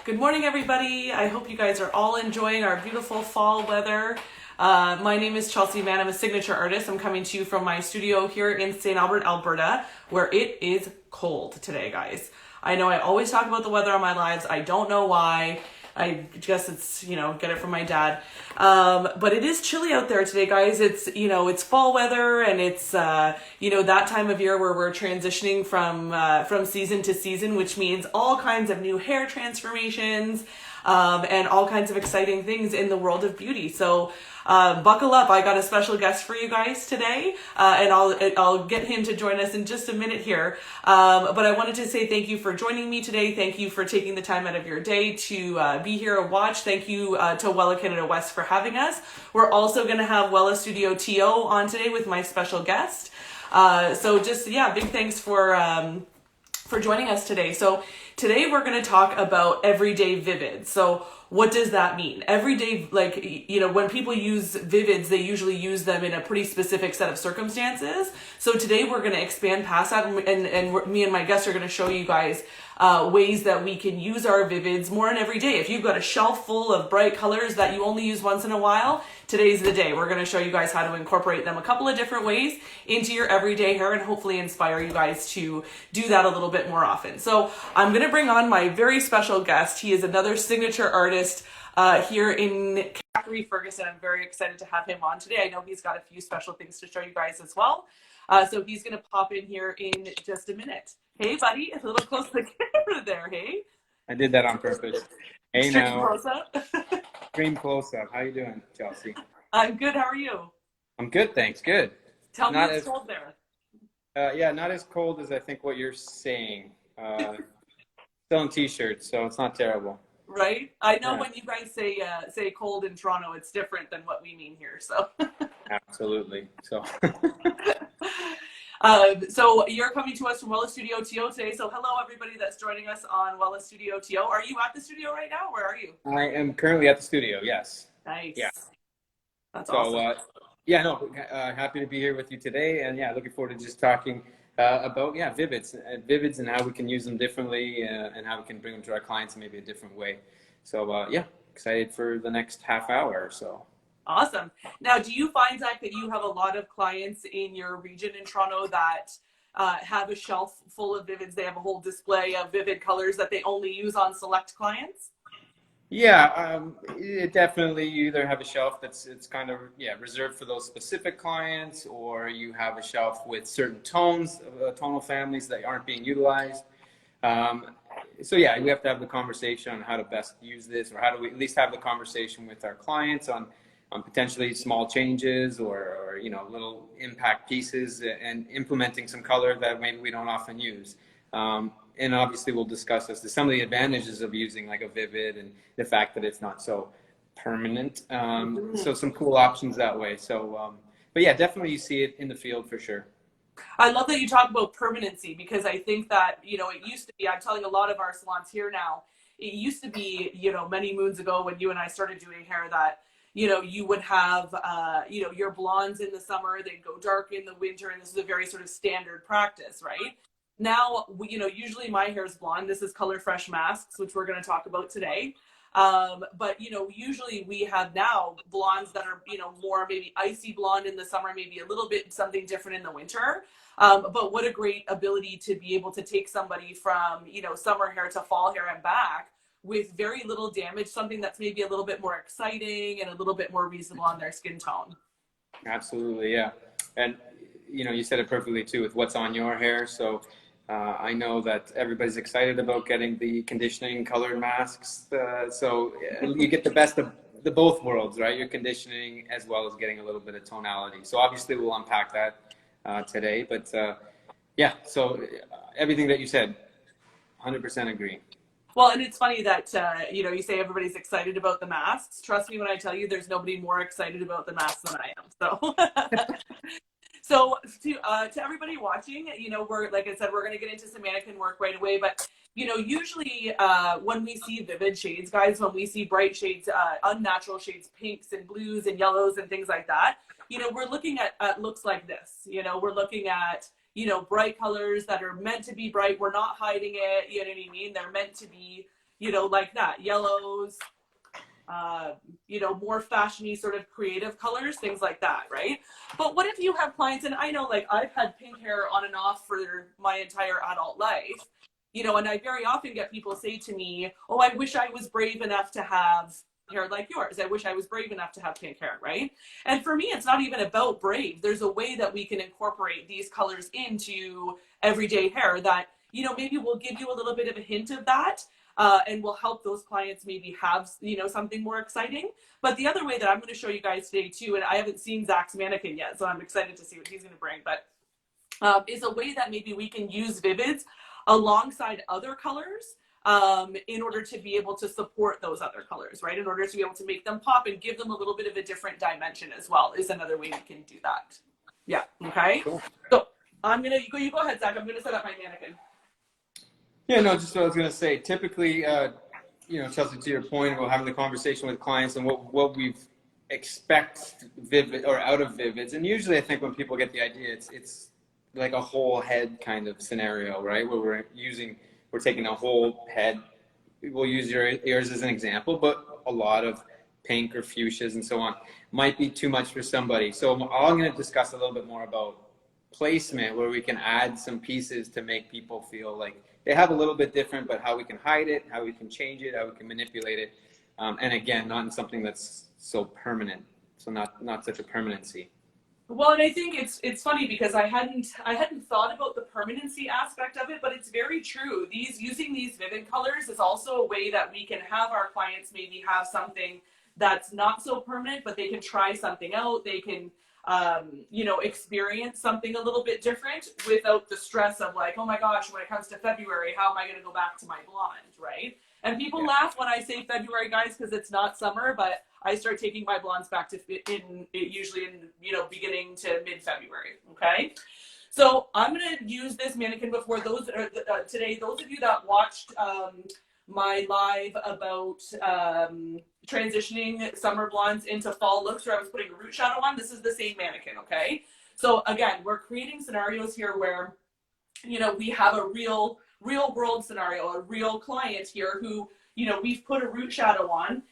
Good morning, everybody. I hope you guys are all enjoying our beautiful fall weather. My name is Chelsea Mann. I'm a signature artist. I'm coming to you from my studio here in St. Albert, Alberta, where it is cold today, guys. I know I always talk about the weather on my lives. I don't know why. I guess it's, get it from my dad. But it is chilly out there today, guys. It's fall weather, and it's, that time of year where we're transitioning from season to season, which means all kinds of new hair transformations, and all kinds of exciting things in the world of beauty. So, buckle up. I got a special guest for you guys today, and I'll get him to join us in just a minute here. But I wanted to say thank you for joining me today. Thank you for taking the time out of your day to be here and watch. Thank you to Wella Canada West for having us. We're also going to have Wella Studio TO on today with my special guest. Big thanks for joining us today. So today we're going to talk about everyday vivids. So what does that mean? Everyday, when people use vivids, they usually use them in a pretty specific set of circumstances. So today we're going to expand past that, and me and my guests are going to show you guys ways that we can use our vivids more in every day. If you've got a shelf full of bright colors that you only use once in a while, today's the day. We're going to show you guys how to incorporate them a couple of different ways into your everyday hair and hopefully inspire you guys to do that a little bit more often. So I'm going to bring on my very special guest. He is another signature artist here in Calgary, Ferguson. I'm very excited to have him on today. I know he's got a few special things to show you guys as well. So he's going to pop in here in just a minute. Hey, buddy, a little close to the camera there, hey? I did that on purpose. Hey, Extreme now. close-up. Extreme close-up. How you doing, Chelsea? I'm good. How are you? I'm good, thanks. Good. Tell me it's cold there. Yeah, not as cold as I think what you're saying. Still in T-shirts, so it's not terrible. Right? I know Yeah. when you guys say cold in Toronto, it's different than what we mean here. So. Absolutely. So. So you're coming to us from Wella Studio TO today. So hello, everybody that's joining us on Wella Studio TO. Are you at the studio right now? Where are you? I am currently at the studio. Yes. Nice. Yeah. That's awesome. Happy to be here with you today, and looking forward to just talking about vivids and how we can use them differently, and how we can bring them to our clients in maybe a different way. So excited for the next half hour or so. Awesome. Now, do you find, Zach, that you have a lot of clients in your region in Toronto that have a shelf full of vivids? They have a whole display of vivid colors that they only use on select clients? Yeah, it definitely, you either have a shelf it's kind of reserved for those specific clients, or you have a shelf with certain tones, tonal families that aren't being utilized. We have to have the conversation on how to best use this, or how do we at least have the conversation with our clients on potentially small changes or little impact pieces, and implementing some color that maybe we don't often use. And obviously we'll discuss as to some of the advantages of using like a vivid, and the fact that it's not so permanent. So some cool options that way. So, definitely you see it in the field for sure. I love that you talk about permanency, because I think that, it used to be, I'm telling a lot of our salons here now, it used to be, many moons ago when you and I started doing hair, that you would have, your blondes in the summer, they'd go dark in the winter, and this is a very sort of standard practice, right? Now, usually my hair is blonde. This is Color Fresh masks, which we're going to talk about today. Usually we have now blondes that are, more maybe icy blonde in the summer, maybe a little bit something different in the winter. But what a great ability to be able to take somebody from, summer hair to fall hair and back with very little damage, something that's maybe a little bit more exciting and a little bit more reasonable on their skin tone. Absolutely, yeah. And, you said it perfectly too with what's on your hair. So I know that everybody's excited about getting the conditioning colored masks. So you get the best of the both worlds, right? You're conditioning as well as getting a little bit of tonality. So obviously we'll unpack that today. But so everything that you said, 100% agree. Well, and it's funny that, you say everybody's excited about the masks. Trust me when I tell you there's nobody more excited about the masks than I am. So to everybody watching, we're, like I said, we're going to get into some mannequin work right away. But, usually when we see vivid shades, guys, when we see bright shades, unnatural shades, pinks and blues and yellows and things like that, we're looking at looks like this. We're looking at, bright colors that are meant to be bright. We're not hiding it. You know what I mean? They're meant to be, you know, like that, yellows, you know, more fashiony sort of creative colors, things like that, right? But what if you have clients, and I know like I've had pink hair on and off for my entire adult life, you know, and I very often get people say to me, oh, I wish I was brave enough to have hair like yours. I wish I was brave enough to have pink hair, right? And for me, it's not even about brave. There's a way that we can incorporate these colors into everyday hair that, you know, maybe will give you a little bit of a hint of that, and will help those clients maybe have, you know, something more exciting. But the other way that I'm going to show you guys today too, and I haven't seen Zach's mannequin yet, so I'm excited to see what he's going to bring, but is a way that maybe we can use vivids alongside other colors, in order to be able to support those other colors, right? In order to be able to make them pop and give them a little bit of a different dimension as well is another way we can do that. Yeah, okay. Cool. So I'm going to, you go ahead, Zach. I'm going to set up my mannequin. Yeah, no, just what I was going to say. Typically, you know, Chelsea, to your point about having the conversation with clients and what we expect vivid or out of vivids. And usually I think when people get the idea, it's like a whole head kind of scenario, right? Where we're taking a whole head. We'll use yours as an example, but a lot of pink or fuchsias and so on might be too much for somebody. So I'm going to discuss a little bit more about placement, where we can add some pieces to make people feel like they have a little bit different, but how we can hide it, how we can change it, how we can manipulate it. And again, not in something that's so permanent. So not such a permanency. Well, and I think it's funny because I hadn't thought about the permanency aspect of it, but it's very true. Using these vivid colors is also a way that we can have our clients maybe have something that's not so permanent, but they can try something out. They can, you know, experience something a little bit different without the stress of like, oh my gosh, when it comes to February, how am I going to go back to my blonde, right? And people laugh when I say February, guys, because it's not summer, but I start taking my blondes back to usually in, you know, beginning to mid-February, okay? So I'm going to use this mannequin before today. Those of you that watched my live about transitioning summer blondes into fall looks where I was putting a root shadow on, this is the same mannequin, okay? So again, we're creating scenarios here where, you know, we have a real world scenario, a real client here who, you know, we've put a root shadow on,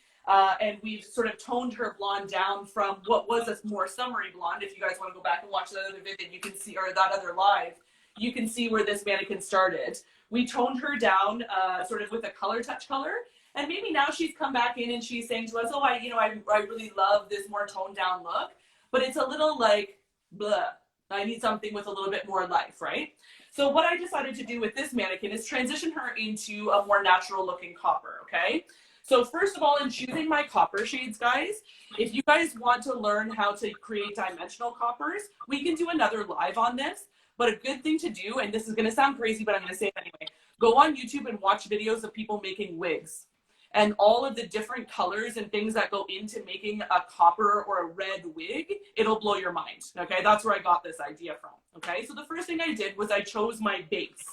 and we've sort of toned her blonde down from what was a more summery blonde. If you guys want to go back and watch that other video, you can see, or that other live, you can see where this mannequin started. We toned her down sort of with a color touch color. And maybe now she's come back in and she's saying to us, oh, I really love this more toned down look, but it's a little like, blah. I need something with a little bit more life, right? So what I decided to do with this mannequin is transition her into a more natural looking copper, okay? So first of all, in choosing my copper shades, guys, if you guys want to learn how to create dimensional coppers, we can do another live on this. But a good thing to do, and this is going to sound crazy, but I'm going to say it anyway, go on YouTube and watch videos of people making wigs and all of the different colors and things that go into making a copper or a red wig. It'll blow your mind, okay? That's where I got this idea from, okay? So the first thing I did was I chose my base.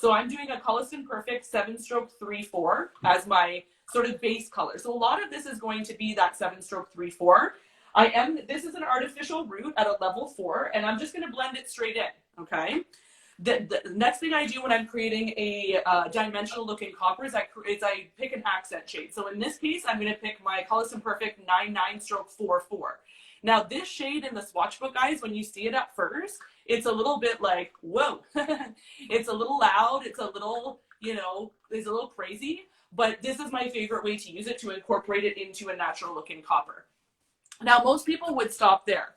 So I'm doing a Colliston Perfect 7-stroke 3-4 as my sort of base color. So a lot of this is going to be that 7-stroke 3-4. This is an artificial root at a level 4, and I'm just going to blend it straight in, okay? The next thing I do when I'm creating a dimensional looking copper is I pick an accent shade. So in this case, I'm going to pick my Colliston Perfect 9-9-stroke 4-4. Now this shade in the swatch book, guys, when you see it at first, it's a little bit like, whoa. It's a little loud. It's a little, you know, it's a little crazy. But this is my favorite way to use it, to incorporate it into a natural looking copper. Now, most people would stop there,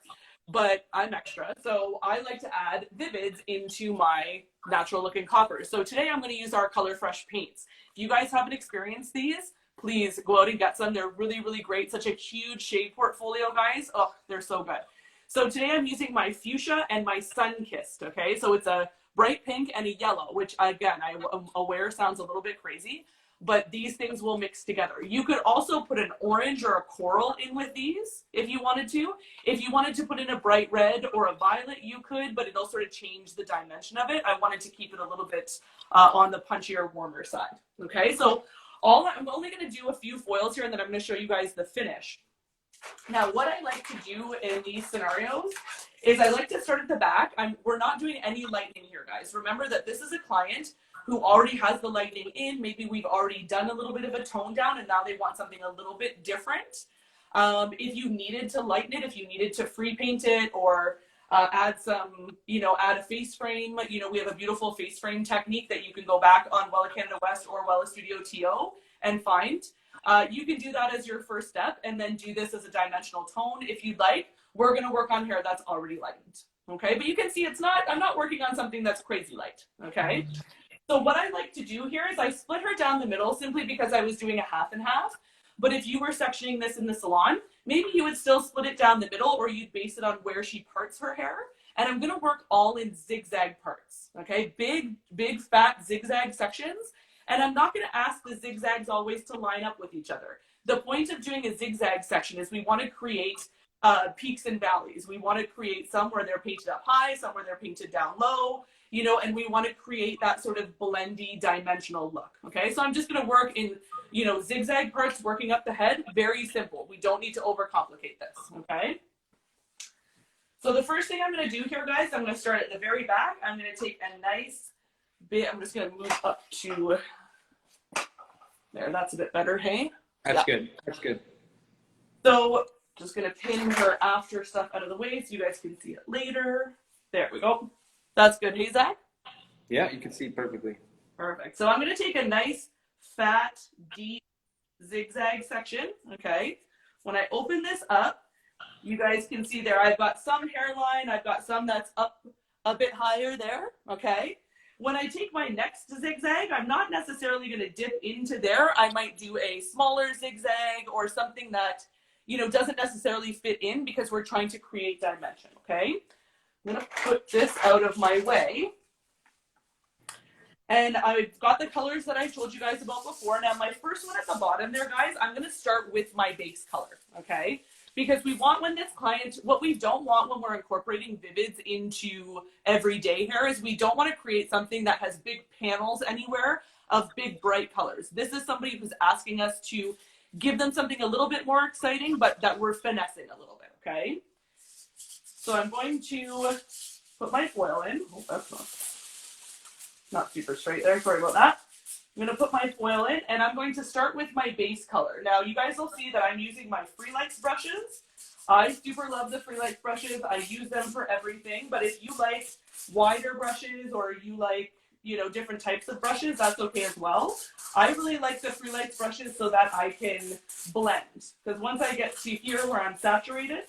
but I'm extra. So I like to add vivids into my natural looking coppers. So today I'm going to use our Color Fresh paints. If you guys haven't experienced these, please go out and get some. They're really, really great. Such a huge shade portfolio, guys. Oh, they're so good. So today I'm using my fuchsia and my sun-kissed, okay? So it's a bright pink and a yellow, which again, I'm aware sounds a little bit crazy, but these things will mix together. You could also put an orange or a coral in with these if you wanted to. If you wanted to put in a bright red or a violet, you could, but it'll sort of change the dimension of it. I wanted to keep it a little bit on the punchier, warmer side. Okay, so I'm only going to do a few foils here, and then I'm going to show you guys the finish. Now, what I like to do in these scenarios is I like to start at the back. We're not doing any lightening here, guys. Remember that this is a client who already has the lightening in. Maybe we've already done a little bit of a tone down and now they want something a little bit different. If you needed to lighten it, if you needed to free paint it or add some, add a face frame, we have a beautiful face frame technique that you can go back on Wella Canada West or Wella Studio TO and find. You can do that as your first step and then do this as a dimensional tone if you'd like. We're going to work on hair that's already lightened. Okay, but you can see I'm not working on something that's crazy light. Okay, so what I like to do here is I split her down the middle simply because I was doing a half and half. But if you were sectioning this in the salon, maybe you would still split it down the middle or you'd base it on where she parts her hair. And I'm going to work all in zigzag parts. Okay, big fat zigzag sections. And I'm not going to ask the zigzags always to line up with each other. The point of doing a zigzag section is we want to create peaks and valleys. We want to create some where they're painted up high, some where they're painted down low, and we want to create that sort of blendy dimensional look. Okay, so I'm just going to work in, zigzag parts working up the head. Very simple. We don't need to overcomplicate this. Okay. So the first thing I'm going to do here, guys, I'm going to start at the very back. I'm going to take a nice bit. I'm just going to move up to there. That's a bit better. Hey, that's good. That's good. So just going to pin her after stuff out of the way so you guys can see it later. There we go. That's good. Hey, Zach? Yeah, you can see perfectly. Perfect. So I'm going to take a nice, fat, deep zigzag section. Okay. When I open this up, you guys can see there, I've got some hairline. I've got some that's up a bit higher there. Okay. When I take my next zigzag, I'm not necessarily going to dip into there. I might do a smaller zigzag or something that, doesn't necessarily fit in because we're trying to create dimension. Okay. I'm going to put this out of my way. And I've got the colors that I told you guys about before. Now, my first one at the bottom there, guys, I'm going to start with my base color. Okay. Because we want what we don't want when we're incorporating vivids into everyday hair is we don't want to create something that has big panels anywhere of big bright colors. This is somebody who's asking us to give them something a little bit more exciting, but that we're finessing a little bit, okay? So I'm going to put my foil in. Oh, that's not super straight there. Sorry about that. I'm going to put my foil in, and I'm going to start with my base color. Now, you guys will see that I'm using my Freelights brushes. I super love the Freelights brushes. I use them for everything, but if you like wider brushes or you like, different types of brushes, that's okay as well. I really like the Freelights brushes so that I can blend, because once I get to here where I'm saturated,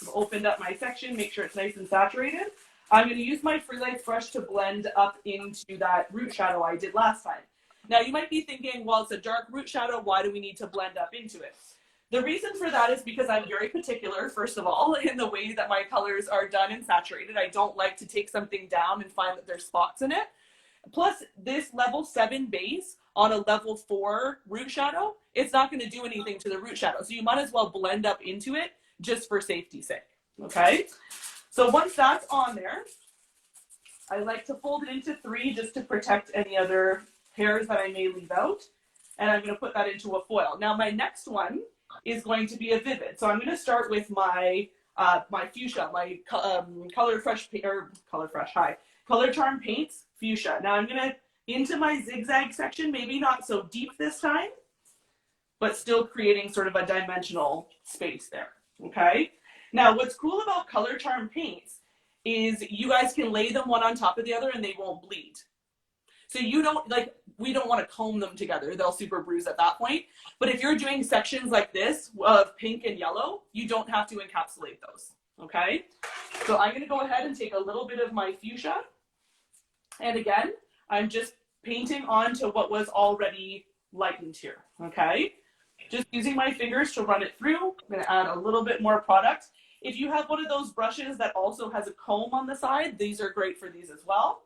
I've opened up my section, make sure it's nice and saturated. I'm going to use my Freelights brush to blend up into that root shadow I did last time. Now, you might be thinking, well, it's a dark root shadow. Why do we need to blend up into it? The reason for that is because I'm very particular, first of all, in the way that my colors are done and saturated. I don't like to take something down and find that there's spots in it. Plus, this level 7 base on a level 4 root shadow, it's not going to do anything to the root shadow. So you might as well blend up into it just for safety's sake. Okay? So once that's on there, I like to fold it into 3 just to protect any other hairs that I may leave out. And I'm going to put that into a foil. Now, my next one is going to be a vivid. So I'm going to start with my my fuchsia, my Color Charm Paints fuchsia. Now I'm going to into my zigzag section, maybe not so deep this time, but still creating sort of a dimensional space there. Okay. Now, what's cool about Color Charm paints is you guys can lay them one on top of the other and they won't bleed. So we don't want to comb them together. They'll super bruise at that point. But if you're doing sections like this of pink and yellow, you don't have to encapsulate those. Okay. So I'm going to go ahead and take a little bit of my fuchsia. And again, I'm just painting onto what was already lightened here. Okay. Just using my fingers to run it through. I'm going to add a little bit more product. If you have one of those brushes that also has a comb on the side, these are great for these as well.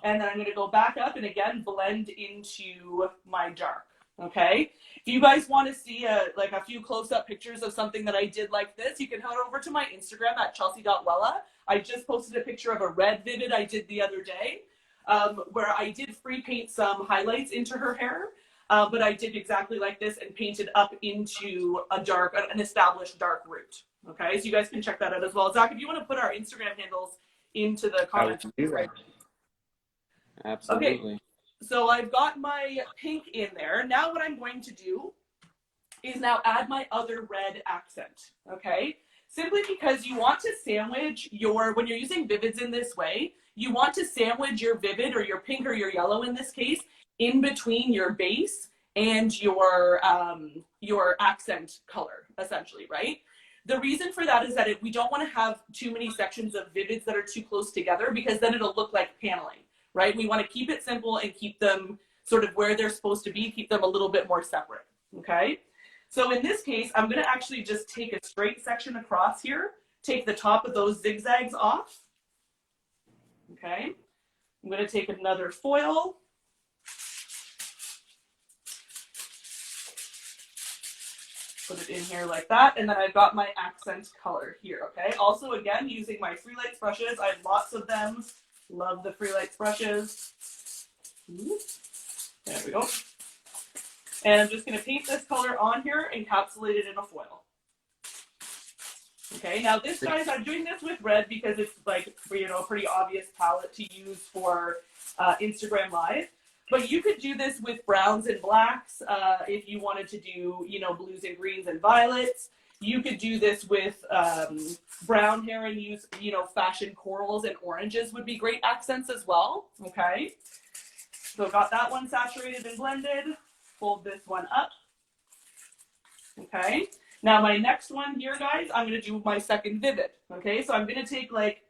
And then I'm going to go back up and again blend into my dark. Okay. If you guys want to see a few close-up pictures of something that I did like this, you can head over to my Instagram at chelsea.wella. I just posted a picture of a red vivid I did the other day where I did free paint some highlights into her hair. but I did exactly like this and painted up into an established dark root. Okay, so you guys can check that out as well. Zach, if you want to put our Instagram handles into the comments. Right. Absolutely. Okay, so I've got my pink in there. Now what I'm going to do is now add my other red accent, okay? Simply because you want to sandwich when you're using vivids in this way, you want to sandwich your vivid or your pink or your yellow in this case in between your base and your accent color, essentially, right? The reason for that is that we don't want to have too many sections of vivids that are too close together, because then it'll look like paneling, right? We want to keep it simple and keep them sort of where they're supposed to be, keep them a little bit more separate, okay? So in this case, I'm going to actually just take a straight section across here, take the top of those zigzags off, okay? I'm going to take another foil, put it in here like that, and then I've got my accent color here, okay? Also, again, using my Free Lights brushes. I have lots of them. Love the Free Lights brushes. There we go. And I'm just going to paint this color on here, encapsulate it in a foil. Okay, now this, guys, I'm doing this with red because it's like, you know, a pretty obvious palette to use for Instagram Live. But you could do this with browns and blacks if you wanted to do, you know, blues and greens and violets. You could do this with brown hair and use, you know, fashion corals and oranges would be great accents as well. Okay, so got that one saturated and blended. Fold this one up. Okay, now my next one here, guys, I'm going to do my second vivid. Okay, so I'm going to take like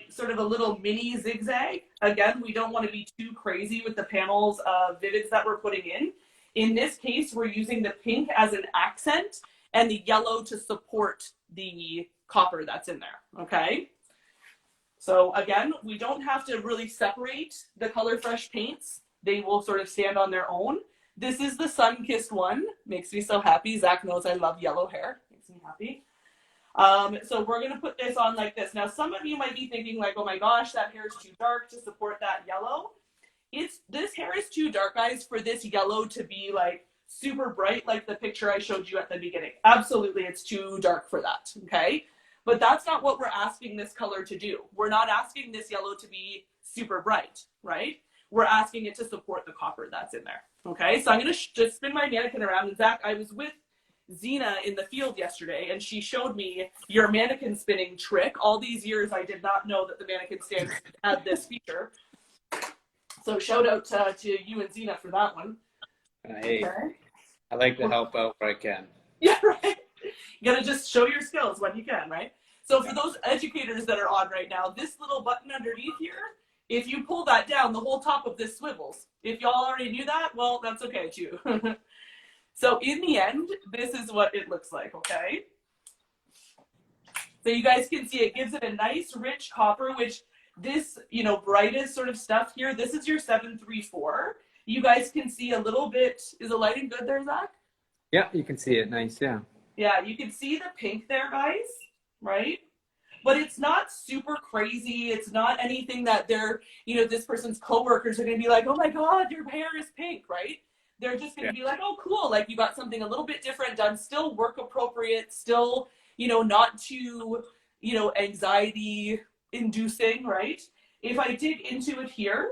sort of a little mini zigzag. Again, we don't want to be too crazy with the panels of vivids that we're putting in. In this case, we're using the pink as an accent and the yellow to support the copper that's in there. Okay, so again, we don't have to really separate the Color Fresh paints. They will sort of stand on their own. This is the Sun-Kissed one. Makes me so happy. Zach knows I love yellow hair. Makes me happy. So we're going to put this on like this. Now, some of you might be thinking like, oh my gosh, that hair is too dark to support that yellow. This hair is too dark, guys, for this yellow to be like super bright like the picture I showed you at the beginning. Absolutely, it's too dark for that, okay? But that's not what we're asking this color to do. We're not asking this yellow to be super bright, right? We're asking it to support the copper that's in there. Okay, so I'm going to just spin my mannequin around. And Zach, I was with Zena in the field yesterday, and she showed me your mannequin spinning trick. All these years, I did not know that the mannequin stands had this feature. So shout out to you and Zena for that one. Hey, okay. I like to help out where I can. Yeah, right. You got to just show your skills when you can, right? So for those educators that are on right now, this little button underneath here, if you pull that down, the whole top of this swivels. If y'all already knew that, well, that's okay too. So in the end, this is what it looks like, okay? So you guys can see it gives it a nice rich copper, which this, you know, brightest sort of stuff here, this is your 734. You guys can see a little bit, is the lighting good there, Zach? Yeah, you can see it nice, yeah. Yeah, you can see the pink there, guys, right? But it's not super crazy. It's not anything that they're, you know, this person's coworkers are going to be like, oh my God, your hair is pink, right? They're just going to be like, oh, cool. Like you got something a little bit different done, still work appropriate, still, you know, not too, you know, anxiety inducing, right? If I dig into it here,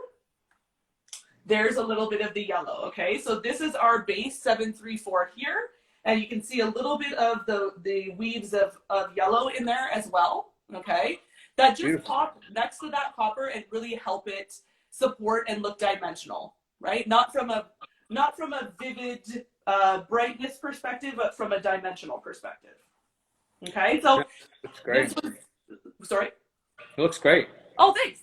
there's a little bit of the yellow, okay? So this is our base 734 here. And you can see a little bit of the weaves of yellow in there as well. Okay, that just pop next to that copper and really help it support and look dimensional, right? Not from a vivid brightness perspective, but from a dimensional perspective. Okay, so looks great. Sorry, It looks great. Oh, thanks.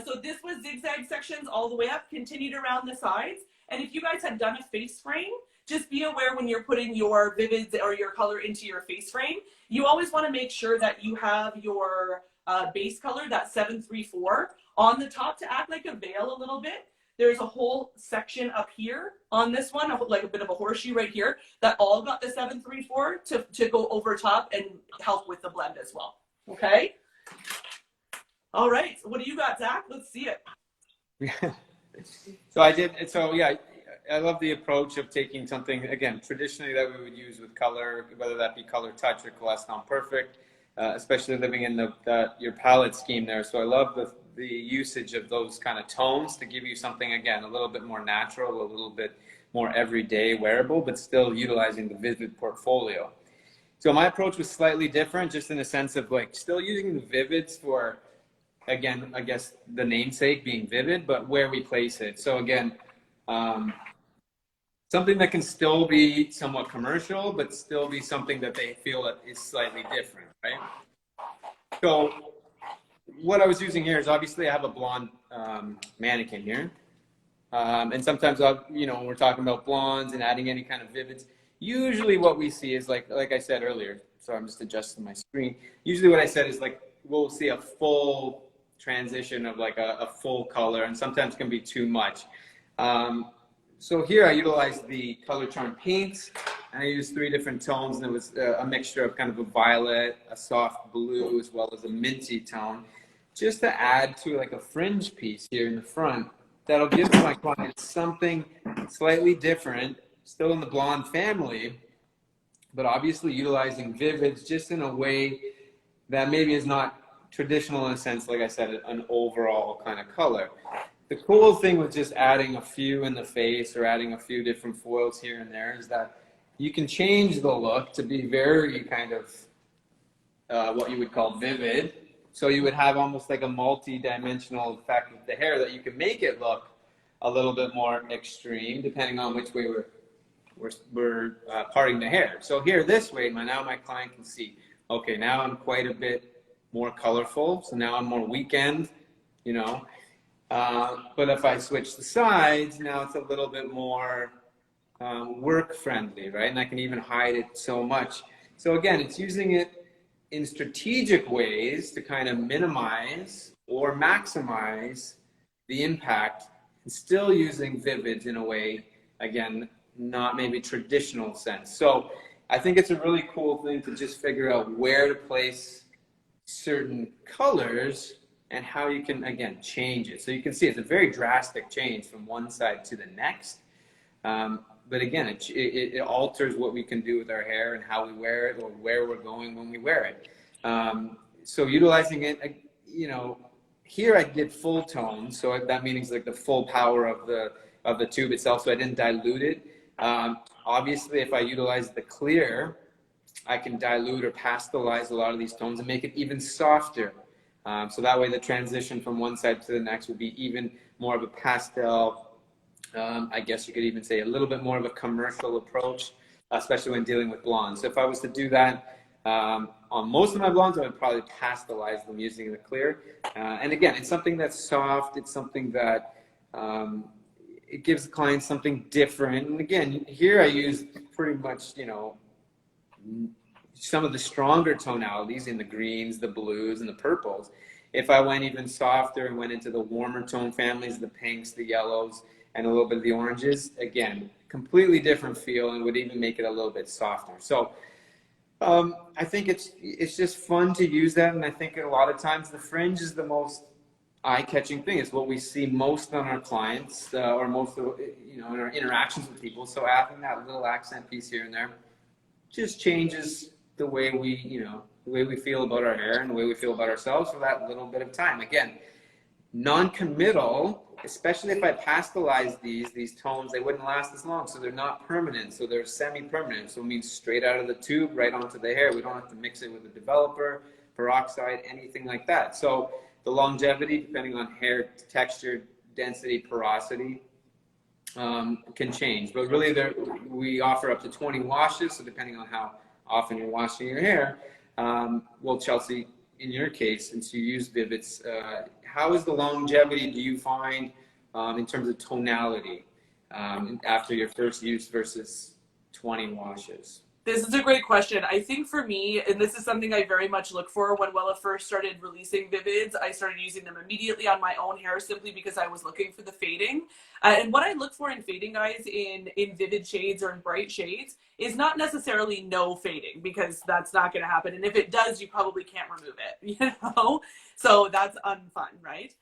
So this was zigzag sections all the way up, continued around the sides. And if you guys had done a face frame, just be aware when you're putting your vivids or your color into your face frame, you always want to make sure that you have your base color, that 734, on the top to act like a veil a little bit. There's a whole section up here on this one, like a bit of a horseshoe right here, that all got the 734 to go over top and help with the blend as well. Okay? All right. What do you got, Zach? Let's see it. So I did. So yeah, I love the approach of taking something, again, traditionally that we would use with color, whether that be color touch or Color Non Perfect, especially living in your palette scheme there. So I love the usage of those kind of tones to give you something, again, a little bit more natural, a little bit more everyday wearable, but still utilizing the vivid portfolio. So my approach was slightly different, just in the sense of like still using the vivids for, again, I guess the namesake being vivid, but where we place it. So again, something that can still be somewhat commercial, but still be something that they feel that is slightly different, right? So what I was using here is, obviously I have a blonde mannequin here. And sometimes when we're talking about blondes and adding any kind of vivids, usually what we see is like I said earlier, so I'm just adjusting my screen. Usually what I said is like, we'll see a full transition of like a full color, and sometimes can be too much. So here I utilized the Color Charm paints, and I used 3 different tones, and it was a mixture of kind of a violet, a soft blue, as well as a minty tone, just to add to like a fringe piece here in the front. That'll give my clients something slightly different, still in the blonde family, but obviously utilizing vivids just in a way that maybe is not traditional in a sense, like I said, an overall kind of color. The cool thing with just adding a few in the face or adding a few different foils here and there is that you can change the look to be very kind of what you would call vivid. So you would have almost like a multi-dimensional effect with the hair that you can make it look a little bit more extreme depending on which way we're parting the hair. So here this way, now my client can see, okay, now I'm quite a bit more colorful. So now I'm more weekend, you know. But if I switch the sides, now it's a little bit more work friendly, right? And I can even hide it so much. So again, it's using it in strategic ways to kind of minimize or maximize the impact, and still using vivids in a way, again, not maybe traditional sense. So I think it's a really cool thing to just figure out where to place certain colors and how you can, again, change it. So you can see it's a very drastic change from one side to the next. But again, it alters what we can do with our hair and how we wear it, or where we're going when we wear it. So utilizing it, here I did full tone. So that means like the full power of the tube itself. So I didn't dilute it. Obviously, if I utilize the clear, I can dilute or pastelize a lot of these tones and make it even softer. So that way the transition from one side to the next would be even more of a pastel, I guess you could even say a little bit more of a commercial approach, especially when dealing with blondes. So if I was to do that on most of my blondes, I would probably pastelize them using the clear. And again, it's something that's soft. It's something that it gives the client something different. And again, here I use pretty much, some of the stronger tonalities in the greens, the blues, and the purples. If I went even softer and went into the warmer tone families, the pinks, the yellows, and a little bit of the oranges, again, completely different feel, and would even make it a little bit softer. So I think it's just fun to use that, and I think a lot of times the fringe is the most eye-catching thing. It's what we see most on our clients, or most of in our interactions with people. So adding that little accent piece here and there just changes the way we feel about our hair and the way we feel about ourselves for that little bit of time. Again, non-committal, especially if I pastelize these tones, they wouldn't last as long. So they're not permanent. So they're semi-permanent. So it means straight out of the tube, right onto the hair. We don't have to mix it with a developer, peroxide, anything like that. So the longevity, depending on hair texture, density, porosity, can change. But really, we offer up to 20 washes. So depending on how often you're washing your hair, well, Chelsea, in your case, since you use Vivids, how is the longevity, do you find, in terms of tonality, after your first use versus 20 washes? This is a great question. I think for me, and this is something I very much look for, when Wella first started releasing Vivids, I started using them immediately on my own hair simply because I was looking for the fading. And what I look for in fading, guys, in vivid shades or in bright shades, is not necessarily no fading, because that's not going to happen. And if it does, you probably can't remove it, So that's unfun, right?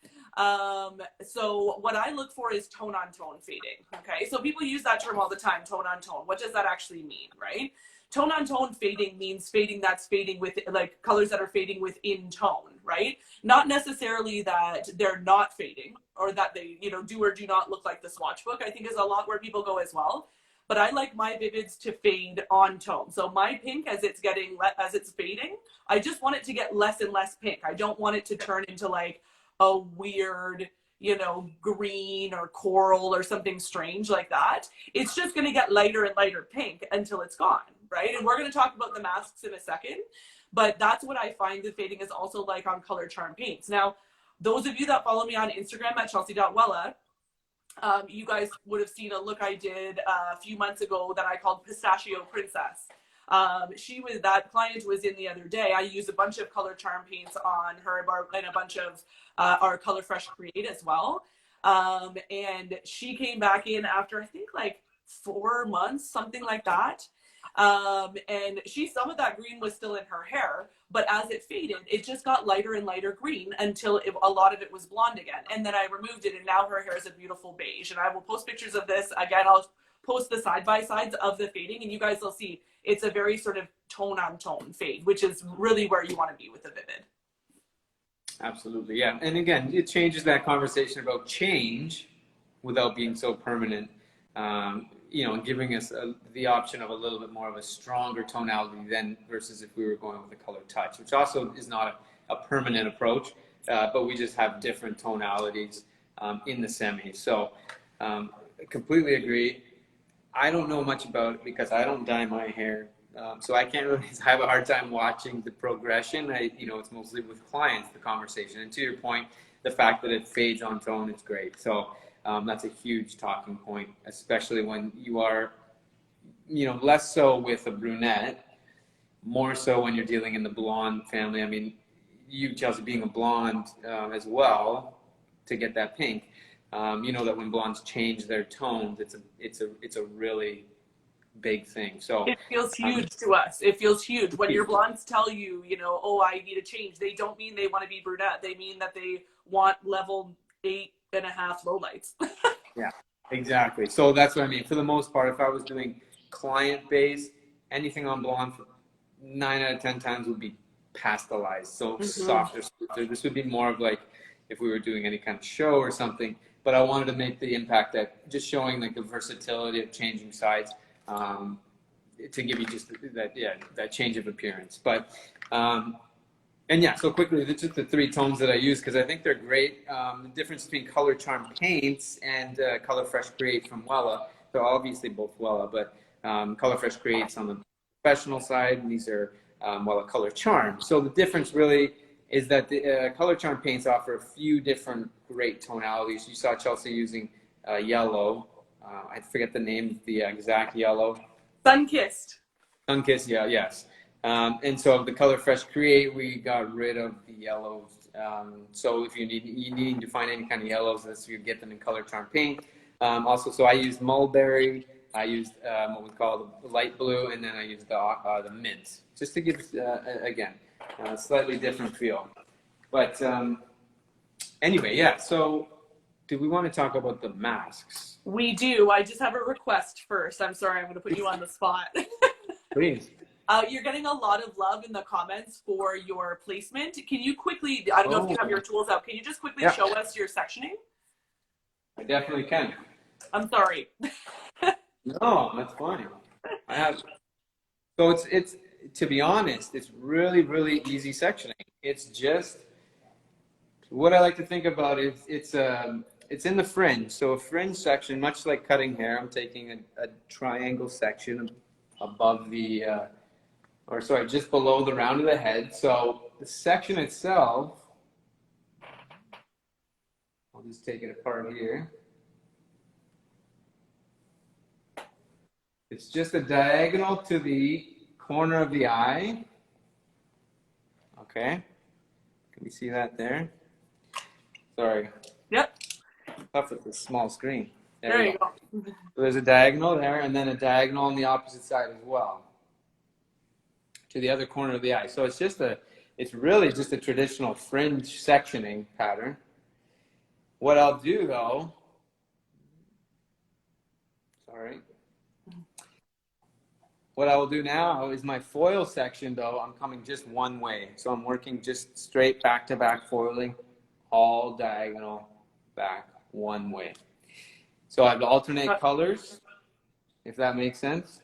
So what I look for is tone on tone fading. Okay, so people use that term all the time, tone on tone. What does that actually mean, right? Tone on tone fading means fading that's fading with, like, colors that are fading within tone, right? Not necessarily that they're not fading or that they, you know, do or do not look like the swatch book, I think is a lot where people go as well. But I like my vivids to fade on tone. So my pink, as it's fading, I just want it to get less and less pink. I don't want it to turn into like a weird, you know, green or coral or something strange like that. It's just going to get lighter and lighter pink until it's gone, right? And we're going to talk about the masks in a second, but that's what I find the fading is also like on Color Charm paints. Now, those of you that follow me on Instagram at chelsea.wella, you guys would have seen a look I did a few months ago that I called Pistachio Princess. That client was in the other day. I used a bunch of Color Charm paints on her and a bunch of our Color Fresh Create as well. And she came back in after, I think, like 4 months, something like that. And some of that green was still in her hair, but as it faded, it just got lighter and lighter green until a lot of it was blonde again. And then I removed it, and now her hair is a beautiful beige. And I will post pictures of this. Again, I'll post the side-by-sides of the fading, and you guys will see it's a very sort of tone-on-tone fade, which is really where you want to be with the Vivid. Absolutely, yeah. And again, it changes that conversation about change without being so permanent. You know, giving us the option of a little bit more of a stronger tonality than versus if we were going with a color touch, which also is not a permanent approach, but we just have different tonalities in the semi. So I completely agree. I don't know much about it because I don't dye my hair. So I can't really, I have a hard time watching the progression. It's mostly with clients, the conversation. And to your point, the fact that it fades on tone is great. So that's a huge talking point, especially when you are, less so with a brunette, more so when you're dealing in the blonde family. I mean, you, Chelsea, being a blonde as well, to get that pink, you know that when blondes change their tones, it's a really big thing. So it feels huge to us. It feels huge when your blondes tell you, oh, I need a change. They don't mean they want to be brunette. They mean that they want level 8.5 lowlights. Yeah, exactly. So that's what I mean. For the most part, if I was doing client-based, anything on blonde, 9 out of 10 times would be pastelized. So softer. This would be more of like if we were doing any kind of show or something. But I wanted to make the impact that just showing like the versatility of changing sides to give you just that change of appearance. But and yeah, so quickly, just the 3 tones that I use because I think they're great. The difference between Color Charm paints and Color Fresh Create from Wella. So obviously both Wella, but Color Fresh Creates on the professional side, and these are Wella Color Charm. So the difference really is that the Color Charm paints offer a few different great tonalities. You saw Chelsea using yellow. I forget the name of the exact yellow. Sunkissed. Sunkissed, yeah, yes. And so the Color Fresh Create, we got rid of the yellows. So if you need to find any kind of yellows, you get them in Color Charm paint. Also, so I used mulberry. I used what we call the light blue, and then I used the mint, just to give again a slightly different feel. But anyway, yeah. So do we want to talk about the masks? We do. I just have a request first. I'm sorry, I'm going to put you on the spot. Please. You're getting a lot of love in the comments for your placement. Can you quickly, I don't know if you have your tools out, can you just quickly show us your sectioning? I definitely can. I'm sorry. No, that's fine. I have. So it's to be honest, it's really, really easy sectioning. It's just what I like to think about is it's in the fringe. So a fringe section, much like cutting hair, I'm taking a triangle section above the, just below the round of the head. So the section itself, I'll just take it apart here. It's just a diagonal to the corner of the eye. Okay. Can we see that there? Sorry. Yep. Tough with this small screen. There you go. So there's a diagonal there, and then a diagonal on the opposite side as well, to the other corner of the eye. So it's just a It's really just a traditional fringe sectioning pattern. What I'll do though, sorry. What I will do now is my foil section though, I'm coming just one way. So I'm working just straight back-to-back foiling, all diagonal back one way. So I have to alternate colors, if that makes sense.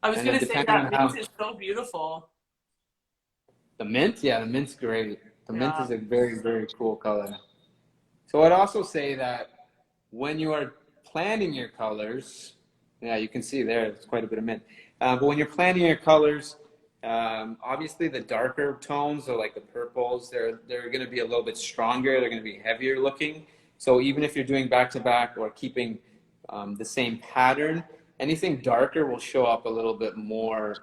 I was going to say that mint is so beautiful. The mint? Yeah, the mint's great. The mint is a very, very cool color. So I'd also say that when you are planning your colors, yeah, you can see there's quite a bit of mint. But when you're planning your colors, obviously the darker tones, or like the purples, they're going to be a little bit stronger. They're going to be heavier looking. So even if you're doing back-to-back or keeping the same pattern, anything darker will show up a little bit more,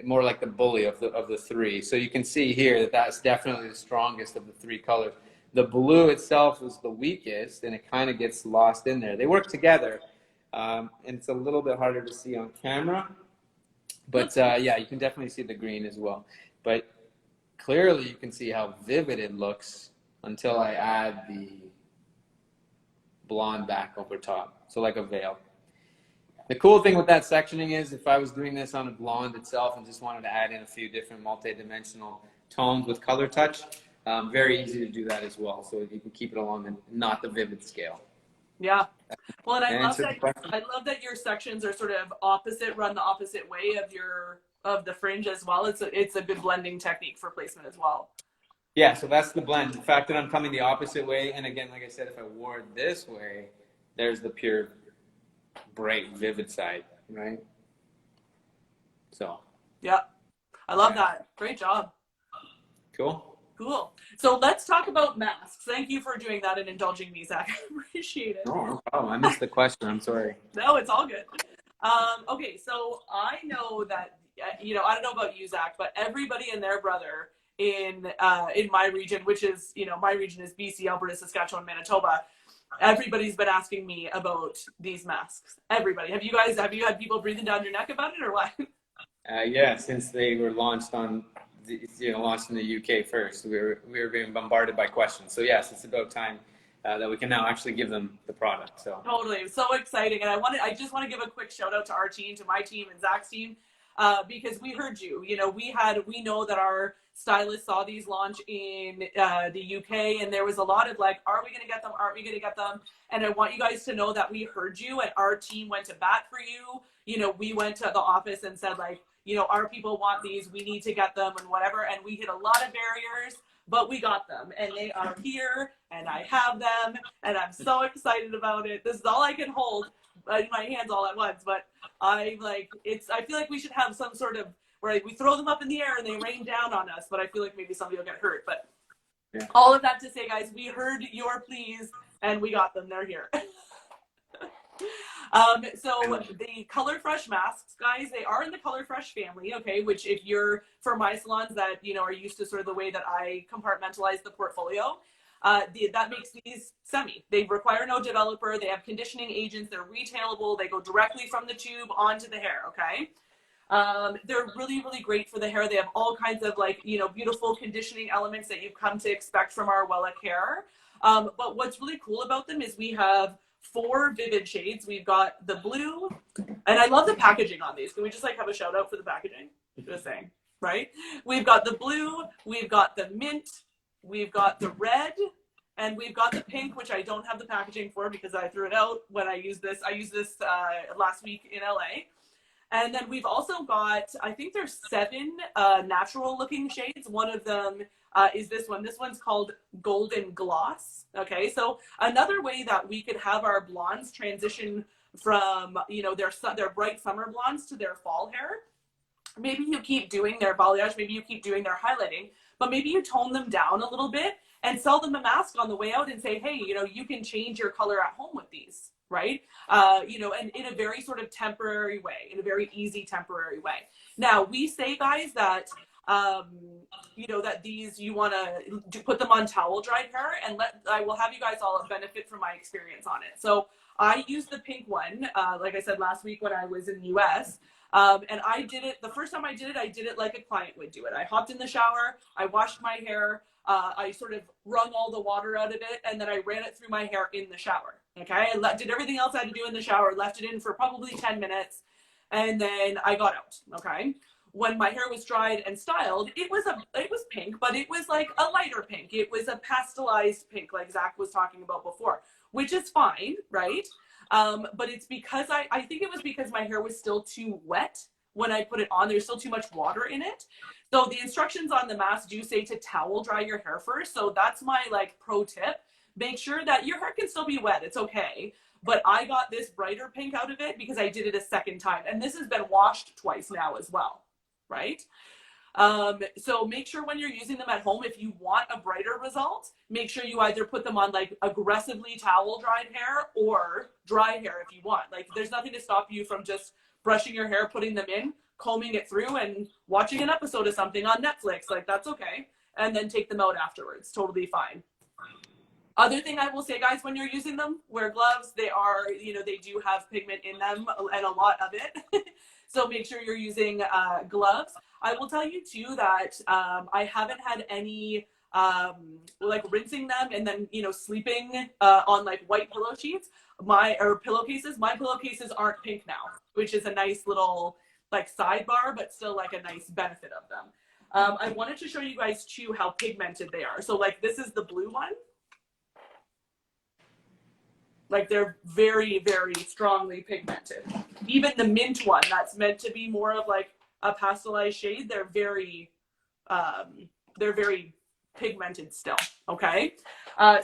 more like the bully of the three. So you can see here that that's definitely the strongest of the three colors. The blue itself is the weakest, and it kind of gets lost in there. They work together, and it's a little bit harder to see on camera. But yeah, you can definitely see the green as well. But clearly you can see how vivid it looks until I add the blonde back over top. So like a veil. The cool thing with that sectioning is if I was doing this on a blonde itself and just wanted to add in a few different multi-dimensional tones with color touch, very easy to do that as well. So you can keep it along and not the vivid scale. Yeah. Well, and I love that your sections are sort of opposite, run the opposite way of the fringe as well. It's a good blending technique for placement as well. Yeah, so that's the blend. The fact that I'm coming the opposite way, and again, like I said, if I wore it this way, there's the pure bright, vivid side, right? So. Yeah, I love that. Great job. Cool. Cool. So let's talk about masks. Thank you for doing that and indulging me, Zach. I appreciate it. No problem. I missed the question. I'm sorry. No, it's all good. Okay, so I know that, I don't know about you, Zach, but everybody and their brother in my region, which is, my region is BC, Alberta, Saskatchewan, Manitoba. Everybody's been asking me about these masks. Everybody. Have you had people breathing down your neck about it or what? Yeah, since they were launched launched in the UK first, we were being bombarded by questions. So yes, it's about time that we can now actually give them the product. So totally, so exciting. And I just want to give a quick shout out to our team, to my team and Zach's team, because we heard you. We know that our stylist saw these launch in the UK, and there was a lot of like, are we going to get them? Aren't we going to get them? And I want you guys to know that we heard you, and our team went to bat for you. We went to the office and said like, our people want these, we need to get them and whatever. And we hit a lot of barriers, but we got them and they are here and I have them and I'm so excited about it. This is all I can hold in my hands all at once, but I feel like we should have some sort of, where we throw them up in the air and they rain down on us, but I feel like maybe somebody will get hurt. But yeah. All of that to say, guys, we heard your pleas and we got them. They're here. So the Color Fresh masks, guys, they are in the Color Fresh family, okay, which if you're, for my salons that, are used to sort of the way that I compartmentalize the portfolio, that makes these semi. They require no developer. They have conditioning agents. They're retailable. They go directly from the tube onto the hair, okay? They're really, really great for the hair. They have all kinds of beautiful conditioning elements that you've come to expect from our Wellick hair. But what's really cool about them is we have 4 vivid shades. We've got the blue, and I love the packaging on these. Can we just have a shout out for the packaging? Just saying, right? We've got the blue, we've got the mint, we've got the red, and we've got the pink, which I don't have the packaging for because I threw it out when I used this. I used this last week in LA. And then we've also got, I think there's 7 natural looking shades. One of them is this one. This one's called Golden Gloss. Okay, so another way that we could have our blondes transition from, their bright summer blondes to their fall hair. Maybe you keep doing their balayage, maybe you keep doing their highlighting, but maybe you tone them down a little bit and sell them a mask on the way out and say, hey, you can change your color at home with these. Right? And in a very sort of temporary way, in a very easy temporary way. Now, we say, guys, that um, that these, you want to put them on towel dried hair, and I will have you guys all benefit from my experience on it. So I used the pink one, like I said last week when I was in the US. And I did it, the first time I did it like a client would do it. I hopped in the shower, I washed my hair, I sort of wrung all the water out of it, and then I ran it through my hair in the shower. Okay, I did everything else I had to do in the shower, left it in for probably 10 minutes, and then I got out. Okay, when my hair was dried and styled, it was pink, but it was like a lighter pink. It was a pastelized pink, like Zach was talking about before, which is fine, right? But it's because I think it was because my hair was still too wet when I put it on. There's still too much water in it. So the instructions on the mask do say to towel dry your hair first. So that's my like pro tip. Make sure that your hair can still be wet. It's okay. But I got this brighter pink out of it because I did it a second time. And this has been washed twice now as well, right? So make sure when you're using them at home, if you want a brighter result, make sure you either put them on like aggressively towel dried hair or dry hair if you want. Like there's nothing to stop you from just brushing your hair, putting them in, combing it through, and watching an episode of something on Netflix. Like that's okay. And then take them out afterwards. Totally fine. Other thing I will say, guys, when you're using them, wear gloves. They are, they do have pigment in them and a lot of it. So make sure you're using gloves. I will tell you too that I haven't had any like rinsing them and then, sleeping on like white pillow sheets, pillowcases. My pillowcases aren't pink now, which is a nice little like sidebar, but still like a nice benefit of them. I wanted to show you guys too how pigmented they are. So like this is the blue one. Like they're very, very strongly pigmented. Even the mint one that's meant to be more of like a pastelized shade, they're very pigmented still, okay?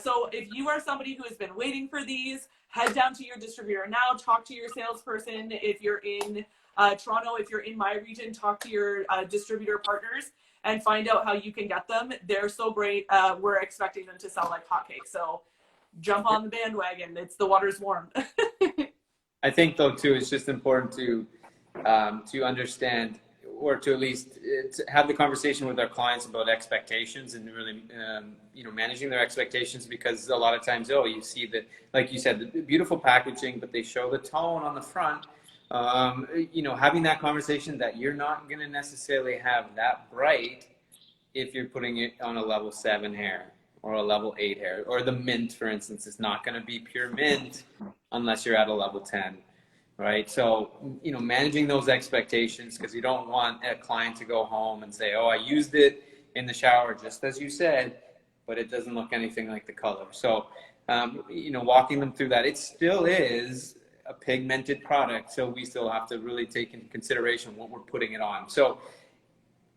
So if you are somebody who has been waiting for these, head down to your distributor now, talk to your salesperson. If you're in Toronto, if you're in my region, talk to your distributor partners and find out how you can get them. They're so great. We're expecting them to sell like hotcakes. So jump on the bandwagon. The water's warm. I think though too, it's just important to understand, or to at least to have the conversation with our clients about expectations and really managing their expectations, because a lot of times you see that, like you said, the beautiful packaging, but they show the tone on the front. Having that conversation that you're not going to necessarily have that bright if you're putting it on a level 7 hair or a level 8 hair, or the mint, for instance, is not going to be pure mint unless you're at a level 10, right? So, managing those expectations, because you don't want a client to go home and say, oh, I used it in the shower, just as you said, but it doesn't look anything like the color. So, walking them through that, it still is a pigmented product, so we still have to really take into consideration what we're putting it on. So,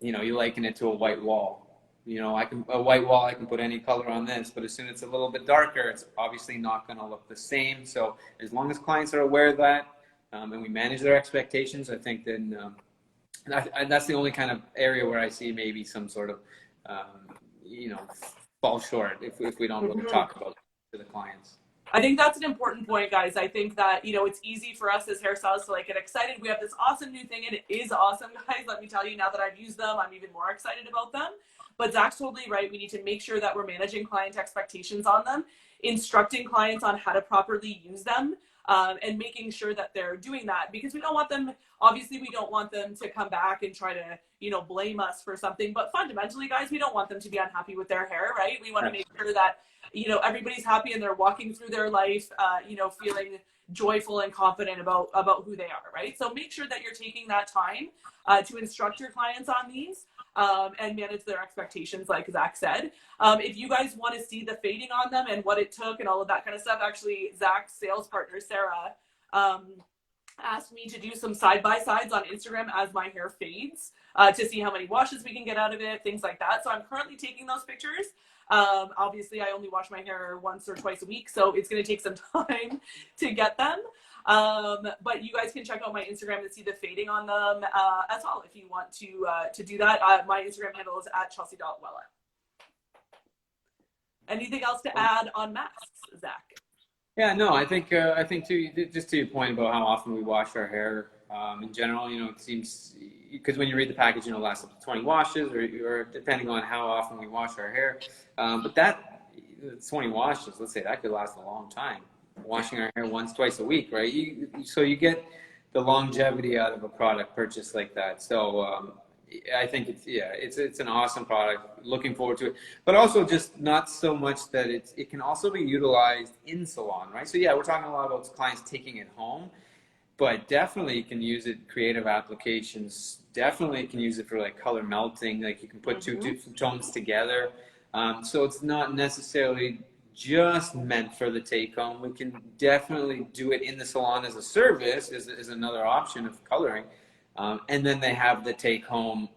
you liken it to a white wall. A white wall, I can put any color on this, but as soon as it's a little bit darker, it's obviously not going to look the same. So as long as clients are aware of that, and we manage their expectations, I think then that's the only kind of area where I see maybe some sort of, fall short if we don't really talk about it to the clients. I think that's an important point, guys. I think that, it's easy for us as hairstylists to like get excited. We have this awesome new thing, and it is awesome, guys. Let me tell you, now that I've used them, I'm even more excited about them. But Zach's totally right. We need to make sure that we're managing client expectations on them, instructing clients on how to properly use them, and making sure that they're doing that, because we don't want them to come back and try to, blame us for something. But fundamentally, guys, we don't want them to be unhappy with their hair, right? We want to make sure that, everybody's happy and they're walking through their life, feeling joyful and confident about who they are, right? So make sure that you're taking that time to instruct your clients on these. And manage their expectations, like Zach said. If you guys want to see the fading on them and what it took and all of that kind of stuff, actually, Zach's sales partner, Sarah, asked me to do some side-by-sides on Instagram as my hair fades to see how many washes we can get out of it, things like that. So I'm currently taking those pictures. Obviously, I only wash my hair once or twice a week, so it's going to take some time to get them. But you guys can check out my Instagram to see the fading on them as well if you want to do that. My Instagram handle is @chelsea.wella. Anything else to add on masks, Zach? Yeah, no, I think too, just to your point about how often we wash our hair, In general, it seems, because when you read the package, it lasts up to 20 washes, or depending on how often we wash our hair. But that 20 washes, let's say, that could last a long time. Washing our hair once, twice a week, right? So you get the longevity out of a product purchase like that. So I think it's an awesome product. Looking forward to it, but also just not so much that it can also be utilized in salon, right? So yeah, we're talking a lot about clients taking it home, but definitely you can use it creative applications. Definitely you can use it for like color melting. Like you can put two different tones together. So it's not necessarily just meant for the take home. We can definitely do it in the salon as a service, is another option of coloring. And then they have the take home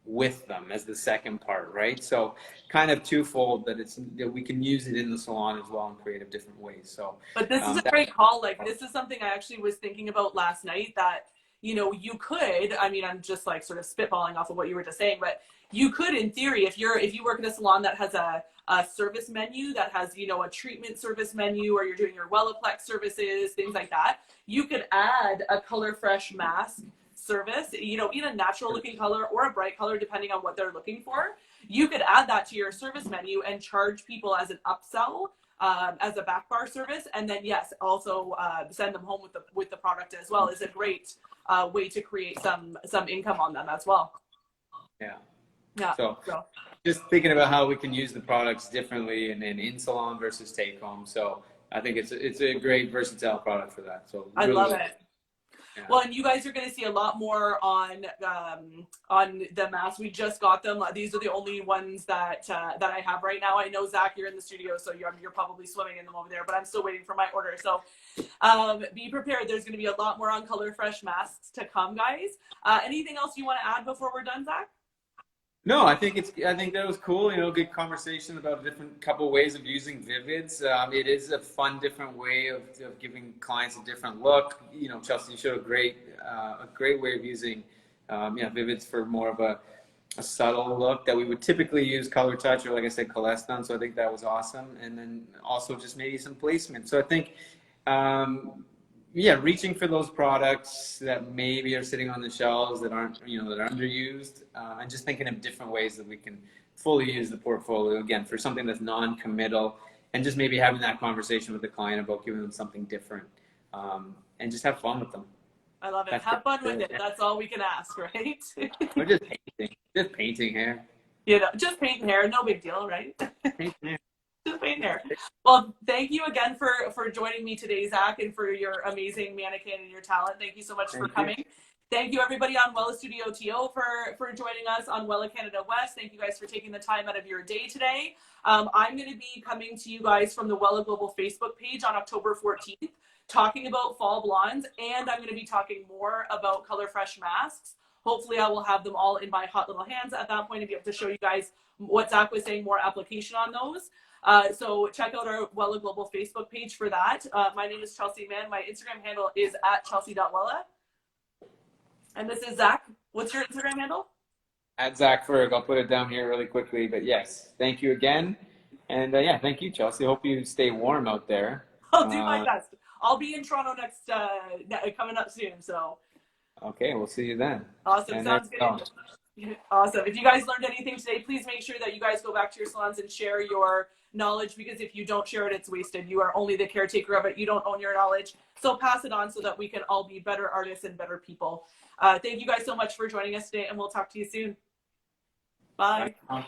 with them as the second part, right? So kind of twofold, that we can use it in the salon as well in creative different ways. So, but this is a great call. Like, this is something I actually was thinking about last night, that, you could, I mean, I'm just like sort of spitballing off of what you were just saying, but you could, in theory, if you work in a salon that has a service menu, that has, a treatment service menu, or you're doing your Wellaplex services, things like that, you could add a color fresh mask service, in a natural looking color or a bright color, depending on what they're looking for. You could add that to your service menu and charge people as an upsell, as a back bar service. And then, yes, also send them home with the product as well, is a great way to create some income on them as well. Yeah. So just thinking about how we can use the products differently and in salon versus take home. So I think it's a great versatile product for that. So I really love it. Yeah. Well, and you guys are going to see a lot more on the masks. We just got them. These are the only ones that I have right now. I know, Zach, you're in the studio, so you're probably swimming in them over there, but I'm still waiting for my order. So be prepared. There's going to be a lot more on Color Fresh masks to come, guys. Anything else you want to add before we're done, Zach? No, I think that was cool. Good conversation about a different couple ways of using Vivids. It is a fun, different way of giving clients a different look. Chelsea, you showed a great way of using Vivids for more of a subtle look that we would typically use Color Touch, or like I said, Coleston. So I think that was awesome. And then also just maybe some placement. So I think reaching for those products that maybe are sitting on the shelves that aren't, that are underused, and just thinking of different ways that we can fully use the portfolio, again, for something that's non-committal, and just maybe having that conversation with the client about giving them something different, and just have fun with them. I love it. Have fun with it. That's all we can ask, right? Or just painting hair. Just painting hair. No big deal, right? Painting hair. Just painting hair. Well, thank you again for joining me today, Zach, and for your amazing mannequin and your talent. Thank you so much for coming. Thank you, everybody on Wella Studio TO for joining us on Wella Canada West. Thank you guys for taking the time out of your day today. I'm going to be coming to you guys from the Wella Global Facebook page on October 14th, talking about fall blondes, and I'm going to be talking more about Color Fresh masks. Hopefully I will have them all in my hot little hands at that point and be able to show you guys what Zach was saying, more application on those. So check out our Wella Global Facebook page for that. My name is Chelsea Mann. My Instagram handle is @chelsea.wella. And this is Zach. What's your Instagram handle? @Zach Ferg. I'll put it down here really quickly. But yes, thank you again. And thank you, Chelsea. Hope you stay warm out there. I'll do my best. I'll be in Toronto next, coming up soon. So. Okay, we'll see you then. Awesome. Sounds good. Awesome. If you guys learned anything today, please make sure that you guys go back to your salons and share your knowledge, because if you don't share it, it's wasted. You are only the caretaker of it. You don't own your knowledge. So pass it on so that we can all be better artists and better people. Thank you guys so much for joining us today, and we'll talk to you soon. Bye. Bye.